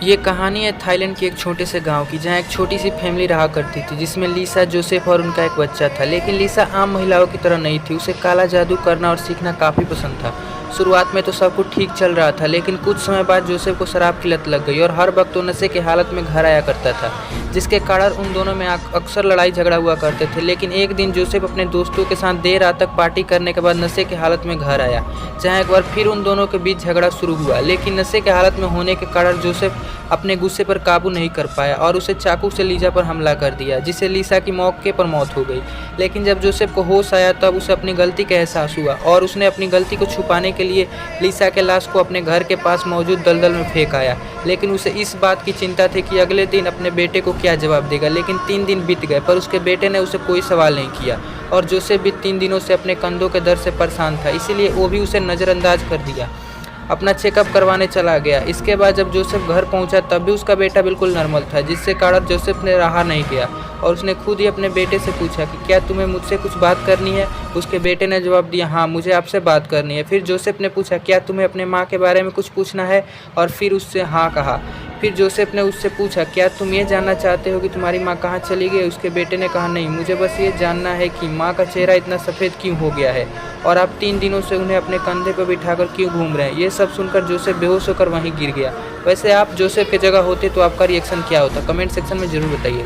ये कहानी है थाईलैंड के एक छोटे से गांव की, जहां एक छोटी सी फैमिली रहा करती थी, जिसमें लिसा, जोसेफ और उनका एक बच्चा था। लेकिन लिसा आम महिलाओं की तरह नहीं थी। उसे काला जादू करना और सीखना काफ़ी पसंद था। शुरुआत में तो सब कुछ ठीक चल रहा था, लेकिन कुछ समय बाद जोसेफ को शराब की लत लग गई और हर वक्त वो नशे की हालत में घर आया करता था, जिसके कारण उन दोनों में अक्सर लड़ाई झगड़ा हुआ करते थे। लेकिन एक दिन जोसेफ अपने दोस्तों के साथ देर रात तक पार्टी करने के बाद नशे की हालत में घर आया, जहाँ एक बार फिर उन दोनों के बीच झगड़ा शुरू हुआ। लेकिन नशे की हालत में होने के कारण जोसेफ अपने गुस्से पर काबू नहीं कर पाया और उसे चाकू से लीजा पर हमला कर दिया, जिससे लिसा की मौके पर मौत हो गई। लेकिन जब जोसेफ को होश आया तब उसे अपनी गलती का एहसास हुआ और उसने अपनी गलती को छुपाने के लिए लिसा के लाश को अपने घर के पास मौजूद दलदल में फेंक आया। लेकिन उसे इस बात की चिंता थी कि अगले दिन अपने बेटे को क्या जवाब देगा। लेकिन 3 दिन बीत गए पर उसके बेटे ने उसे कोई सवाल नहीं किया और जोसेफ भी 3 दिनों से अपने कंधों के दर्द से परेशान था, इसीलिए वो भी उसे नज़रअंदाज कर दिया, अपना चेकअप करवाने चला गया। इसके बाद जब जोसेफ घर पहुंचा तब भी उसका बेटा बिल्कुल नॉर्मल था, जिससे कारण जोसेफ ने रहा नहीं गया और उसने खुद ही अपने बेटे से पूछा कि क्या तुम्हें मुझसे कुछ बात करनी है। उसके बेटे ने जवाब दिया, हाँ मुझे आपसे बात करनी है। फिर जोसेफ ने पूछा, क्या तुम्हें अपने माँ के बारे में कुछ पूछना है, और फिर उससे हाँ कहा। फिर जोसेफ ने उससे पूछा, क्या तुम ये जानना चाहते हो कि तुम्हारी माँ कहाँ चली गई। उसके बेटे ने कहा, नहीं, मुझे बस ये जानना है कि माँ का चेहरा इतना सफ़ेद क्यों हो गया है और आप 3 दिनों से उन्हें अपने कंधे पर बिठाकर क्यों घूम रहे हैं। ये सब सुनकर जोसेफ बेहोश होकर वहीं गिर गया। वैसे आप जोसेफ की जगह होते तो आपका रिएक्शन क्या होता, कमेंट सेक्शन में ज़रूर बताइएगा।